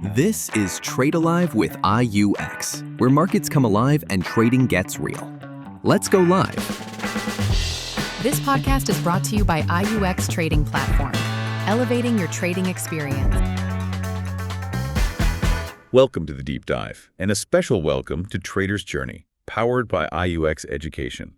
This is Trade Alive with IUX, where markets come alive and trading gets real. Let's go live. This podcast is brought to you by IUX Trading Platform, elevating your trading experience. Welcome to the Deep Dive, and a special welcome to Trader's Journey, powered by IUX Education.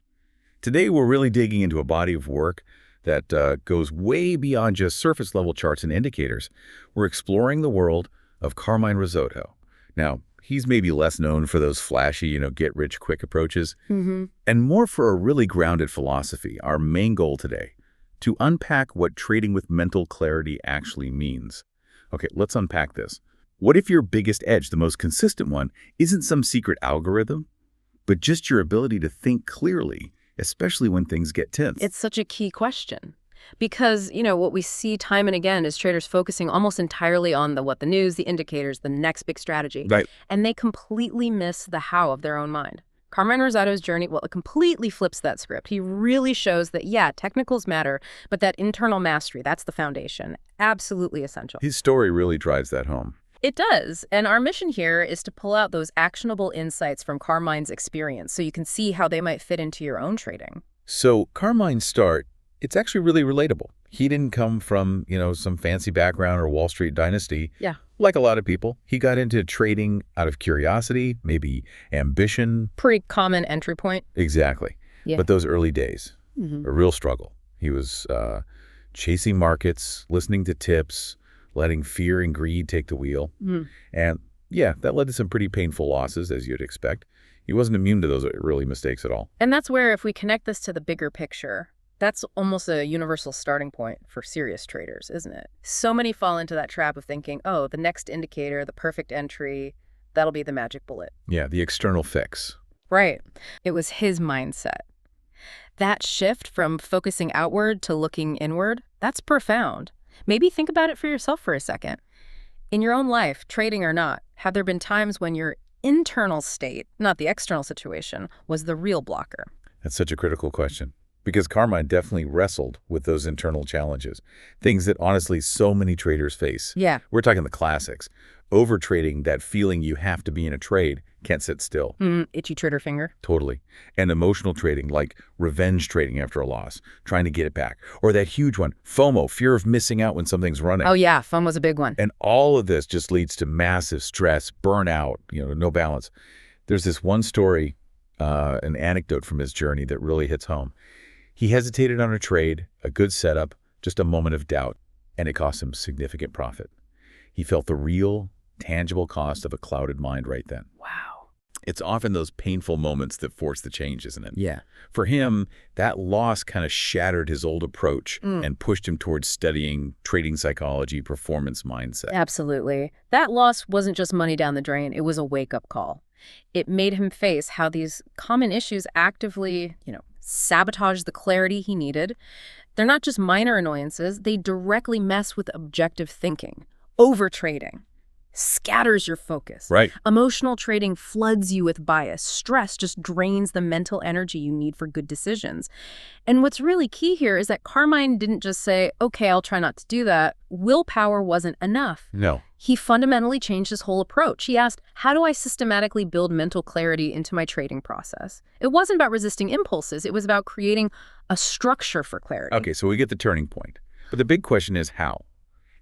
Today, we're really digging into a body of work that goes way beyond just surface-level charts and indicators. We're exploring the world of Carmine Rosato. Now, he's maybe less known for those flashy, get-rich-quick approaches, and more for a really grounded philosophy. Our main goal today, to unpack what trading with mental clarity actually means. Okay, let's unpack this. What if your biggest edge, the most consistent one, isn't some secret algorithm, but just your ability to think clearly, especially when things get tense? It's such a key question because, what we see time and again is traders focusing almost entirely on the news, the indicators, the next big strategy. Right. And they completely miss the how of their own mind. Carmine Rosato's journey, it completely flips that script. He really shows that, technicals matter, but that internal mastery, that's the foundation. Absolutely essential. His story really drives that home. It does. And our mission here is to pull out those actionable insights from Carmine's experience so you can see how they might fit into your own trading. So Carmine's start, it's actually really relatable. He didn't come from, some fancy background or Wall Street dynasty. Yeah. Like a lot of people. He got into trading out of curiosity, maybe ambition. Pretty common entry point. Exactly. Yeah. But those early days, a real struggle. He was chasing markets, listening to tips, letting fear and greed take the wheel. And that led to some pretty painful losses, as you'd expect. He wasn't immune to those early mistakes at all. And that's where, if we connect this to the bigger picture, that's almost a universal starting point for serious traders, isn't it? So many fall into that trap of thinking, the next indicator, the perfect entry, that'll be the magic bullet. Yeah, the external fix. Right. It was his mindset. That shift from focusing outward to looking inward, that's profound. Maybe think about it for yourself for a second. In your own life, trading or not, have there been times when your internal state, not the external situation, was the real blocker? That's such a critical question, because Carmine definitely wrestled with those internal challenges, things that honestly so many traders face. Yeah. We're talking the classics. Overtrading, that feeling you have to be in a trade, can't sit still. Itchy trigger finger. Totally. And emotional trading, like revenge trading after a loss, trying to get it back. Or that huge one, FOMO, fear of missing out when something's running. Oh yeah, FOMO's a big one. And all of this just leads to massive stress, burnout, no balance. There's this one story, an anecdote from his journey that really hits home. He hesitated on a trade, a good setup, just a moment of doubt, and it cost him significant profit. He felt the real, tangible cost of a clouded mind right then. Wow. It's often those painful moments that force the change, isn't it? Yeah. For him, that loss kind of shattered his old approach and pushed him towards studying trading psychology, performance mindset. Absolutely. That loss wasn't just money down the drain. It was a wake-up call. It made him face how these common issues actively, sabotage the clarity he needed. They're not just minor annoyances. They directly mess with objective thinking. Overtrading scatters your focus. Right. Emotional trading floods you with bias. Stress just drains the mental energy you need for good decisions. And what's really key here is that Carmine didn't just say, okay, I'll try not to do that. Willpower wasn't enough. No. He fundamentally changed his whole approach. He asked, how do I systematically build mental clarity into my trading process? It wasn't about resisting impulses. It was about creating a structure for clarity. Okay, so we get the turning point. But the big question is how?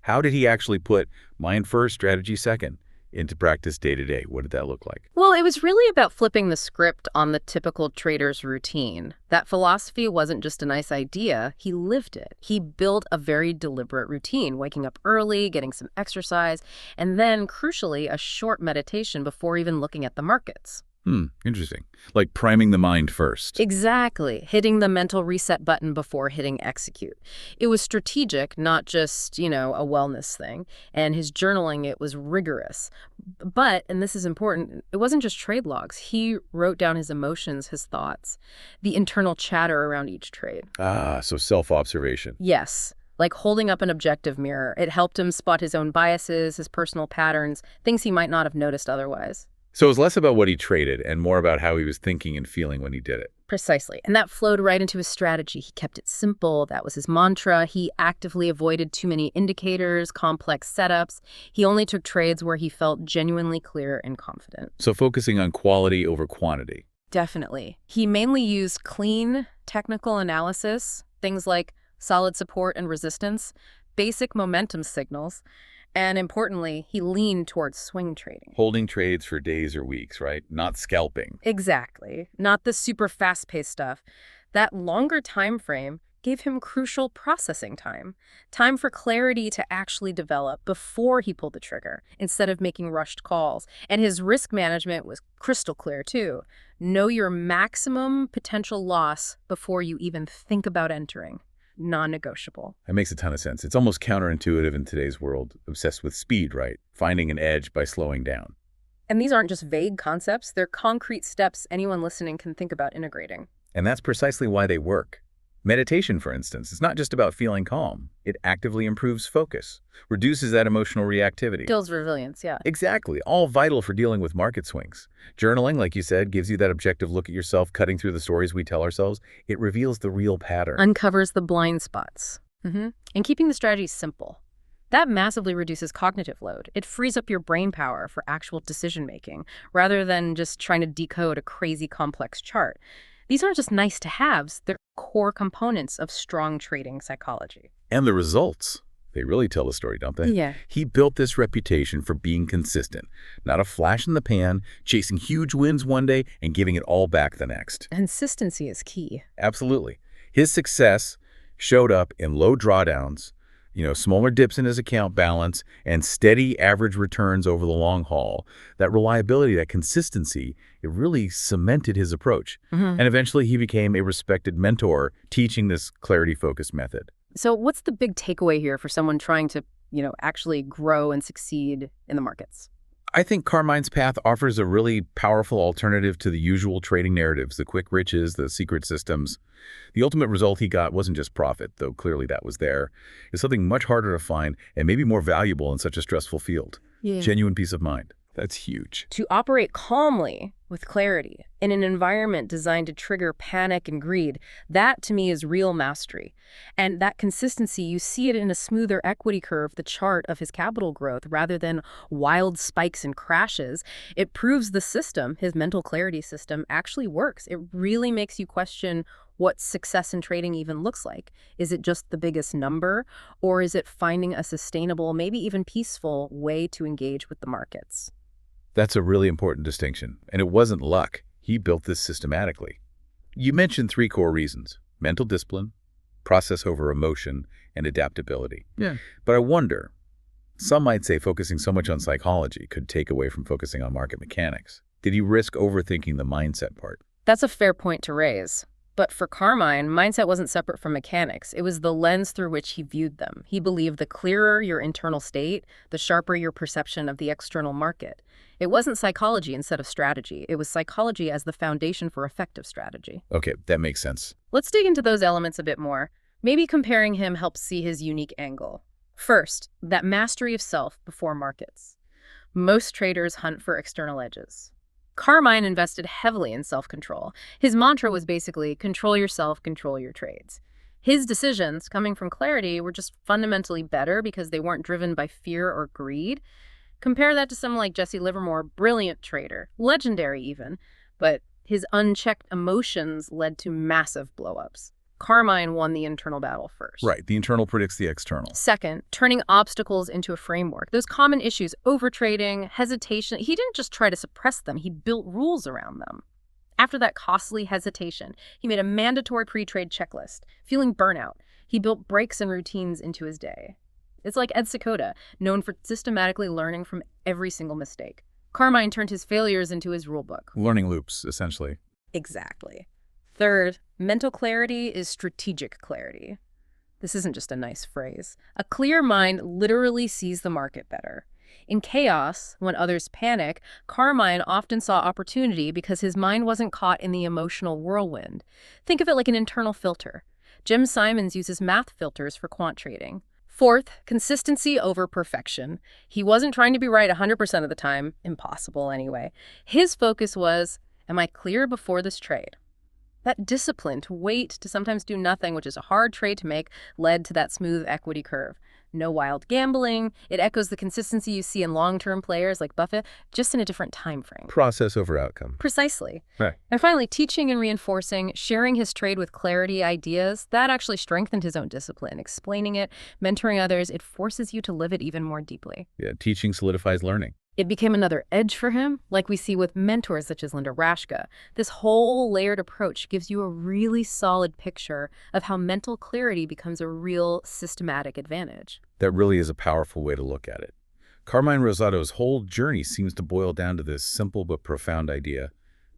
How did he actually put mind first, strategy second into practice day to day? What did that look like? Well, it was really about flipping the script on the typical trader's routine. That philosophy wasn't just a nice idea. He lived it. He built a very deliberate routine, waking up early, getting some exercise, and then, crucially, a short meditation before even looking at the markets. Interesting. Like priming the mind first. Exactly. Hitting the mental reset button before hitting execute. It was strategic, not just, a wellness thing. And his journaling, it was rigorous. But, and this is important, it wasn't just trade logs. He wrote down his emotions, his thoughts, the internal chatter around each trade. So self-observation. Yes. Like holding up an objective mirror. It helped him spot his own biases, his personal patterns, things he might not have noticed otherwise. So it was less about what he traded and more about how he was thinking and feeling when he did it. Precisely. And that flowed right into his strategy. He kept it simple. That was his mantra. He actively avoided too many indicators, complex setups. He only took trades where he felt genuinely clear and confident. So focusing on quality over quantity. Definitely. He mainly used clean technical analysis, things like solid support and resistance, basic momentum signals, and importantly, he leaned towards swing trading. Holding trades for days or weeks, right? Not scalping. Exactly. Not the super fast-paced stuff. That longer time frame gave him crucial processing time for clarity to actually develop before he pulled the trigger, instead of making rushed calls. And his risk management was crystal clear, too. Know your maximum potential loss before you even think about entering. Non-negotiable. That makes a ton of sense. It's almost counterintuitive in today's world, obsessed with speed, right? Finding an edge by slowing down. And these aren't just vague concepts. They're concrete steps anyone listening can think about integrating. And that's precisely why they work. Meditation, for instance, is not just about feeling calm. It actively improves focus, reduces that emotional reactivity. Builds resilience, yeah. Exactly. All vital for dealing with market swings. Journaling, like you said, gives you that objective look at yourself, cutting through the stories we tell ourselves. It reveals the real pattern. Uncovers the blind spots. And keeping the strategy simple. That massively reduces cognitive load. It frees up your brain power for actual decision-making, rather than just trying to decode a crazy complex chart. These aren't just nice-to-haves. They're core components of strong trading psychology. And the results. They really tell the story, don't they? Yeah. He built this reputation for being consistent, not a flash in the pan, chasing huge wins one day and giving it all back the next. Consistency is key. Absolutely. His success showed up in low drawdowns, smaller dips in his account balance, and steady average returns over the long haul. That reliability, that consistency, it really cemented his approach. And eventually he became a respected mentor teaching this clarity-focused method. So what's the big takeaway here for someone trying to, actually grow and succeed in the markets? I think Carmine's path offers a really powerful alternative to the usual trading narratives, the quick riches, the secret systems. The ultimate result he got wasn't just profit, though clearly that was there. It's something much harder to find and maybe more valuable in such a stressful field. Yeah. Genuine peace of mind. That's huge. To operate calmly with clarity in an environment designed to trigger panic and greed, that to me is real mastery. And that consistency, you see it in a smoother equity curve, the chart of his capital growth, rather than wild spikes and crashes. It proves the system, his mental clarity system, actually works. It really makes you question what success in trading even looks like. Is it just the biggest number, or is it finding a sustainable, maybe even peaceful way to engage with the markets? That's a really important distinction. And it wasn't luck. He built this systematically. You mentioned 3 core reasons: mental discipline, process over emotion, and adaptability. Yeah. But I wonder, some might say focusing so much on psychology could take away from focusing on market mechanics. Did he risk overthinking the mindset part? That's a fair point to raise. But for Carmine, mindset wasn't separate from mechanics. It was the lens through which he viewed them. He believed the clearer your internal state, the sharper your perception of the external market. It wasn't psychology instead of strategy. It was psychology as the foundation for effective strategy. Okay, that makes sense. Let's dig into those elements a bit more. Maybe comparing him helps see his unique angle. First, that mastery of self before markets. Most traders hunt for external edges. Carmine invested heavily in self-control. His mantra was basically, control yourself, control your trades. His decisions, coming from clarity, were just fundamentally better because they weren't driven by fear or greed. Compare that to someone like Jesse Livermore, brilliant trader, legendary even, but his unchecked emotions led to massive blowups. Carmine won the internal battle first. Right, the internal predicts the external. Second, turning obstacles into a framework. Those common issues, overtrading, hesitation, he didn't just try to suppress them, he built rules around them. After that costly hesitation, he made a mandatory pre-trade checklist. Feeling burnout, he built breaks and routines into his day. It's like Ed Seykota, known for systematically learning from every single mistake. Carmine turned his failures into his rulebook. Learning loops, essentially. Exactly. Third, mental clarity is strategic clarity. This isn't just a nice phrase. A clear mind literally sees the market better. In chaos, when others panic, Carmine often saw opportunity because his mind wasn't caught in the emotional whirlwind. Think of it like an internal filter. Jim Simons uses math filters for quant trading. Fourth, consistency over perfection. He wasn't trying to be right 100% of the time. Impossible anyway. His focus was, am I clear before this trade? That discipline to wait, to sometimes do nothing, which is a hard trade to make, led to that smooth equity curve. No wild gambling. It echoes the consistency you see in long-term players like Buffett, just in a different time frame. Process over outcome. Precisely. Right. And finally, teaching and reinforcing, sharing his trade with clarity, ideas, that actually strengthened his own discipline. Explaining it, mentoring others, it forces you to live it even more deeply. Yeah, teaching solidifies learning. It became another edge for him, like we see with mentors such as Linda Rashka. This whole layered approach gives you a really solid picture of how mental clarity becomes a real systematic advantage. That really is a powerful way to look at it. Carmine Rosato's whole journey seems to boil down to this simple but profound idea.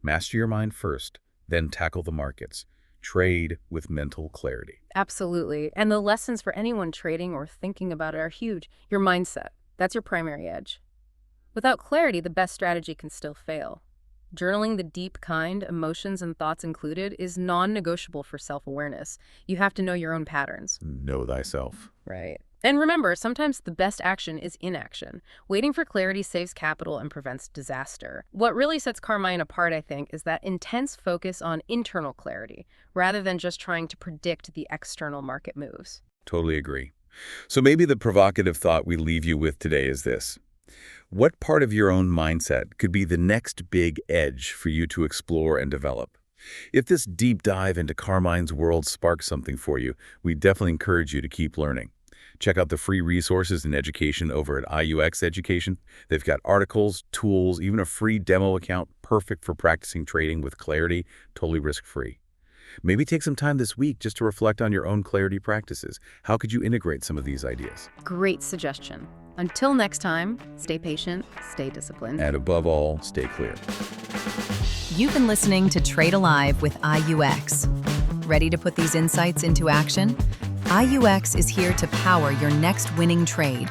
Master your mind first, then tackle the markets. Trade with mental clarity. Absolutely. And the lessons for anyone trading or thinking about it are huge. Your mindset, that's your primary edge. Without clarity, the best strategy can still fail. Journaling the deep kind, emotions and thoughts included, is non-negotiable for self-awareness. You have to know your own patterns. Know thyself. Right. And remember, sometimes the best action is inaction. Waiting for clarity saves capital and prevents disaster. What really sets Carmine apart, I think, is that intense focus on internal clarity, rather than just trying to predict the external market moves. Totally agree. So maybe the provocative thought we leave you with today is this. What part of your own mindset could be the next big edge for you to explore and develop? If this deep dive into Carmine's world sparks something for you, we definitely encourage you to keep learning. Check out the free resources and education over at IUX Education. They've got articles, tools, even a free demo account perfect for practicing trading with clarity, totally risk-free. Maybe take some time this week just to reflect on your own clarity practices. How could you integrate some of these ideas? Great suggestion. Until next time, stay patient, stay disciplined. And above all, stay clear. You've been listening to Trade Alive with IUX. Ready to put these insights into action? IUX is here to power your next winning trade